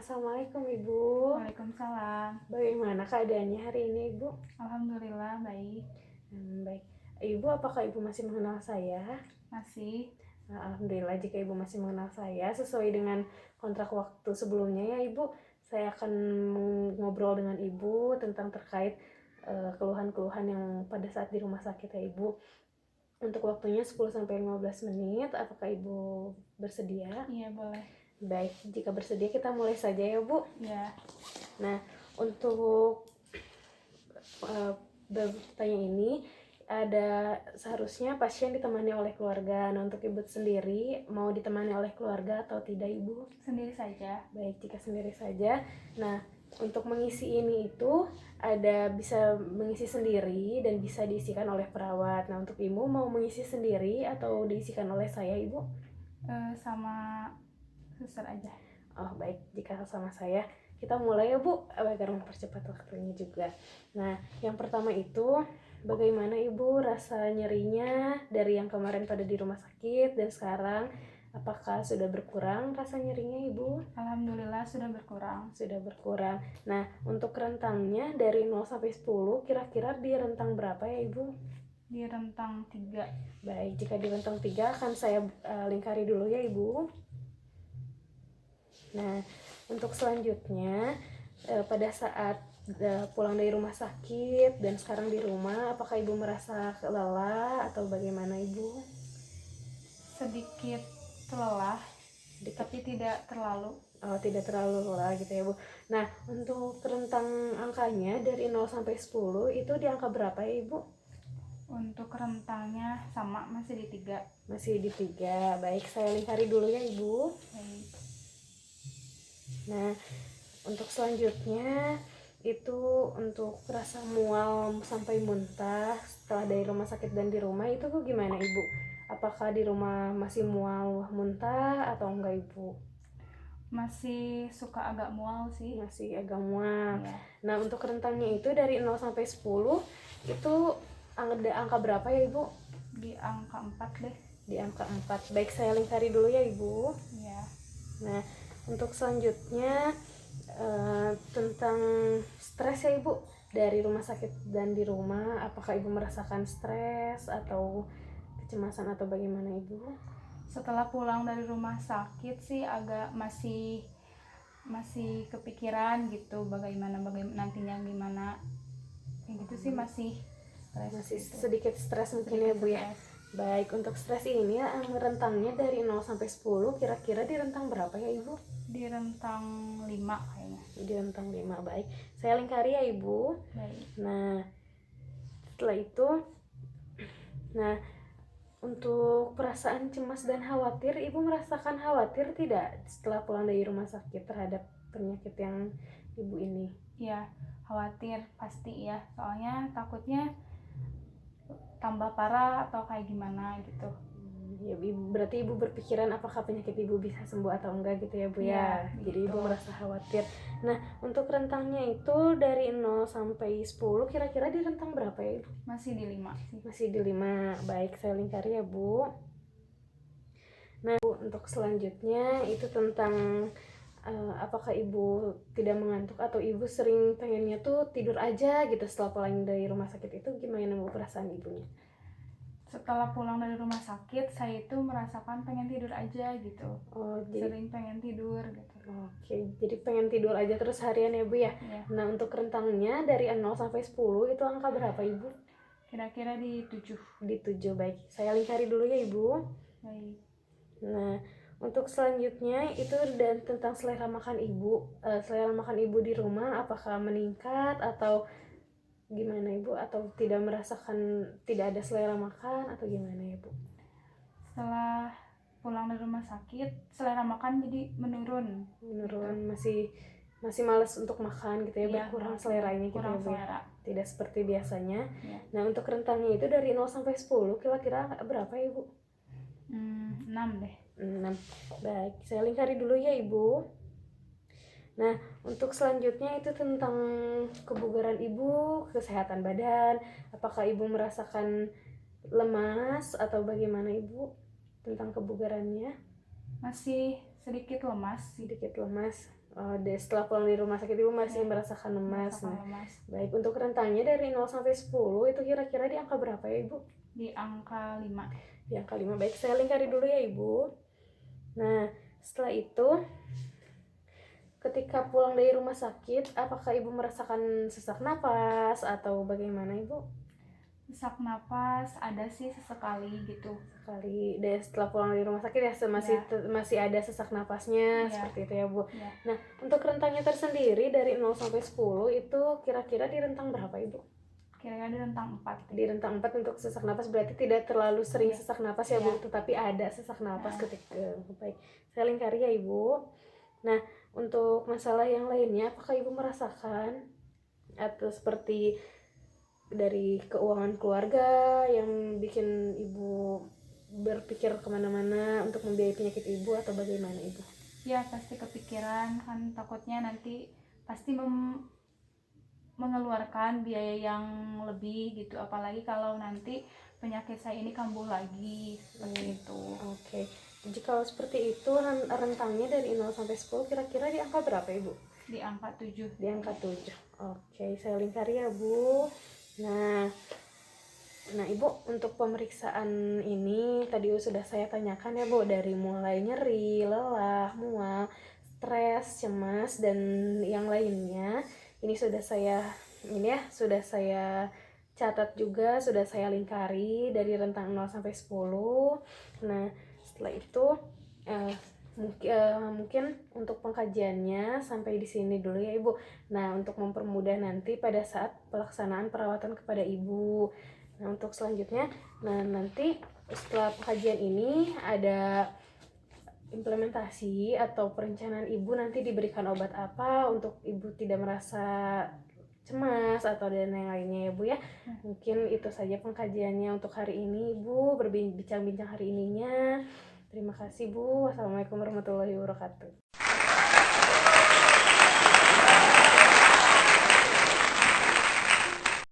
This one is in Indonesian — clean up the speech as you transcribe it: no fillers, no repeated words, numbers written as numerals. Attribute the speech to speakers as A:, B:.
A: Assalamualaikum Ibu.
B: Waalaikumsalam.
A: Bagaimana keadaannya hari ini Ibu?
B: Alhamdulillah baik.
A: Baik. Ibu, apakah Ibu masih mengenal saya?
B: Masih.
A: Alhamdulillah jika Ibu masih mengenal saya. Sesuai dengan kontrak waktu sebelumnya ya Ibu, saya akan ngobrol dengan Ibu tentang terkait keluhan-keluhan yang pada saat di rumah sakit ya Ibu. Untuk waktunya 10-15 menit. Apakah Ibu bersedia?
B: Iya boleh.
A: Baik, jika bersedia kita mulai saja ya Bu.
B: Ya.
A: Nah, untuk bertanya ini, ada seharusnya pasien ditemani oleh keluarga. Nah, untuk Ibu sendiri mau ditemani oleh keluarga atau tidak Ibu?
B: Sendiri saja.
A: Baik, jika sendiri saja. Nah, untuk mengisi ini itu ada bisa mengisi sendiri dan bisa diisikan oleh perawat. Nah, untuk Ibu mau mengisi sendiri atau diisikan oleh saya Ibu?
B: Sama suster aja.
A: Oh baik, jika sama saya kita mulai ya Bu, agar mempercepat waktunya juga. Nah, yang pertama itu bagaimana Ibu rasa nyerinya dari yang kemarin pada di rumah sakit dan sekarang, apakah sudah berkurang rasa nyerinya Ibu?
B: Alhamdulillah sudah berkurang.
A: Sudah berkurang. Nah, untuk rentangnya dari 0 sampai 10 kira-kira di rentang berapa ya Ibu?
B: Di rentang 3.
A: Baik, jika di rentang 3 akan saya lingkari dulu ya Ibu. Nah, untuk selanjutnya pada saat pulang dari rumah sakit dan sekarang di rumah, apakah Ibu merasa lelah atau bagaimana Ibu?
B: Sedikit lelah, tapi tidak terlalu.
A: Oh, tidak terlalu lelah gitu ya Bu. Nah, untuk rentang angkanya dari 0 sampai 10 itu di angka berapa ya Ibu?
B: Untuk rentangnya sama, masih di 3.
A: Masih di 3. Baik, saya lingkari dulu ya Ibu.
B: Baik.
A: Nah, untuk selanjutnya itu untuk rasa mual sampai muntah setelah dari rumah sakit dan di rumah itu gimana Ibu? Apakah di rumah masih mual muntah atau enggak Ibu?
B: Masih suka agak mual sih.
A: Masih agak mual.
B: Ya.
A: Nah, untuk rentangnya itu dari 0 sampai 10 itu angka berapa ya Ibu?
B: Di angka 4 deh.
A: Di angka 4. Baik, saya lingkari dulu ya Ibu.
B: Ya.
A: Nah, untuk selanjutnya tentang stres ya Ibu, dari rumah sakit dan di rumah, apakah Ibu merasakan stres atau kecemasan atau bagaimana Ibu?
B: Setelah pulang dari rumah sakit sih agak masih kepikiran gitu, bagaimana nantinya gimana kayak gitu sih, masih stres.
A: Masih
B: gitu.
A: sedikit stres mungkin ya Bu ya. Baik, untuk stres ini ya rentangnya dari 0 sampai 10 kira-kira di rentang berapa ya Ibu?
B: Di rentang 5 kayaknya.
A: Di rentang 5. Baik, saya lingkari ya Ibu.
B: Baik.
A: Nah, setelah itu untuk perasaan cemas dan khawatir, Ibu merasakan khawatir tidak setelah pulang dari rumah sakit terhadap penyakit yang Ibu ini?
B: Ya, khawatir pasti ya, soalnya takutnya tambah parah atau kayak gimana gitu.
A: Ya, berarti Ibu berpikiran apakah penyakit Ibu bisa sembuh atau enggak gitu ya Bu ya. Jadi
B: gitu.
A: Ibu merasa khawatir. Nah, untuk rentangnya itu dari 0 sampai 10 kira-kira di rentang berapa ya Ibu?
B: Masih di 5 sih.
A: Masih di 5. Baik, saya lingkari ya Bu. Nah, untuk selanjutnya itu tentang apakah Ibu tidak mengantuk atau Ibu sering pengennya tuh tidur aja gitu setelah pulang dari rumah sakit, itu gimana Bu perasaan Ibunya?
B: Setelah pulang dari rumah sakit, saya itu merasakan pengen tidur aja gitu.
A: Oh, jadi
B: sering pengen tidur gitu.
A: Oke, jadi pengen tidur aja terus harian ya Bu ya?
B: Ya.
A: Nah, untuk rentangnya dari 0 sampai 10 itu angka berapa Ibu?
B: Kira-kira di 7.
A: Di 7, baik. Saya lingkari dulu ya Ibu.
B: Baik.
A: Nah, untuk selanjutnya itu dan tentang selera makan Ibu. Selera makan Ibu di rumah apakah meningkat atau gimana Ibu? Atau tidak merasakan tidak ada selera makan atau gimana ya Bu?
B: Setelah pulang dari rumah sakit, selera makan jadi menurun.
A: Masih malas untuk makan gitu ya,
B: Iya,
A: berkurang seleranya gitu ya
B: kurang
A: Bu ya.
B: selera.
A: Tidak seperti biasanya.
B: Ya.
A: Nah, untuk rentangnya itu dari 0 sampai 10 kira-kira berapa ya Ibu?
B: 6 deh.
A: 6. Baik, saya lingkari dulu ya Ibu. Nah, untuk selanjutnya itu tentang kebugaran Ibu, kesehatan badan. Apakah Ibu merasakan lemas atau bagaimana Ibu tentang kebugarannya?
B: Masih sedikit lemas sih.
A: Sedikit lemas. Setelah pulang dari rumah sakit Ibu masih
B: Ya,
A: merasakan lemas.
B: merasakan
A: Nah,
B: lemas.
A: baik, untuk rentangnya dari 0 sampai 10 itu kira-kira di angka berapa ya Ibu?
B: Di angka 5.
A: Di angka 5. Baik, saya lingkari dulu ya Ibu. Nah, setelah itu ketika pulang dari rumah sakit, apakah Ibu merasakan sesak napas atau bagaimana Ibu?
B: Sesak napas ada sih sesekali gitu.
A: Sekali deh setelah pulang dari rumah sakit ya masih ada sesak napasnya,
B: Ya.
A: seperti itu ya Bu.
B: Ya.
A: Nah, untuk rentangnya tersendiri dari 0 sampai 10 itu kira-kira di rentang berapa Ibu?
B: Kira-kira di rentang 4.
A: Di rentang 4 untuk sesak napas, berarti tidak terlalu sering
B: Ya.
A: sesak napas ya Bu,
B: Ya.
A: tetapi ada sesak napas
B: Nah.
A: ketika baik. Saya lingkari ya Ibu. Nah, untuk masalah yang lainnya apakah Ibu merasakan atau seperti dari keuangan keluarga yang bikin Ibu berpikir kemana-mana untuk membiayai penyakit Ibu atau bagaimana Ibu?
B: Ya pasti kepikiran, kan takutnya nanti pasti mengeluarkan biaya yang lebih gitu, apalagi kalau nanti penyakit saya ini kambuh lagi seperti itu.
A: Oke. Jadi kalau seperti itu rentangnya dari 0 sampai 10 kira-kira di angka berapa Ibu?
B: Di angka 7.
A: Di angka 7. Oke, saya lingkari ya Bu. Nah Ibu, untuk pemeriksaan ini tadi sudah saya tanyakan ya Bu, dari mulai nyeri, lelah, mual, stres, cemas, dan yang lainnya. Ini sudah saya catat juga, sudah saya lingkari dari rentang 0 sampai 10. Nah, setelah itu mungkin untuk pengkajiannya sampai di sini dulu ya Ibu. Nah, untuk mempermudah nanti pada saat pelaksanaan perawatan kepada Ibu. Nah, untuk selanjutnya, nanti setelah pengkajian ini ada implementasi atau perencanaan Ibu nanti diberikan obat apa untuk Ibu tidak merasa cemas atau dan yang lainnya ya Bu ya. Mungkin itu saja pengkajiannya untuk hari ini Ibu, berbincang-bincang hari ininya. Terima kasih Bu. Wassalamualaikum warahmatullahi wabarakatuh.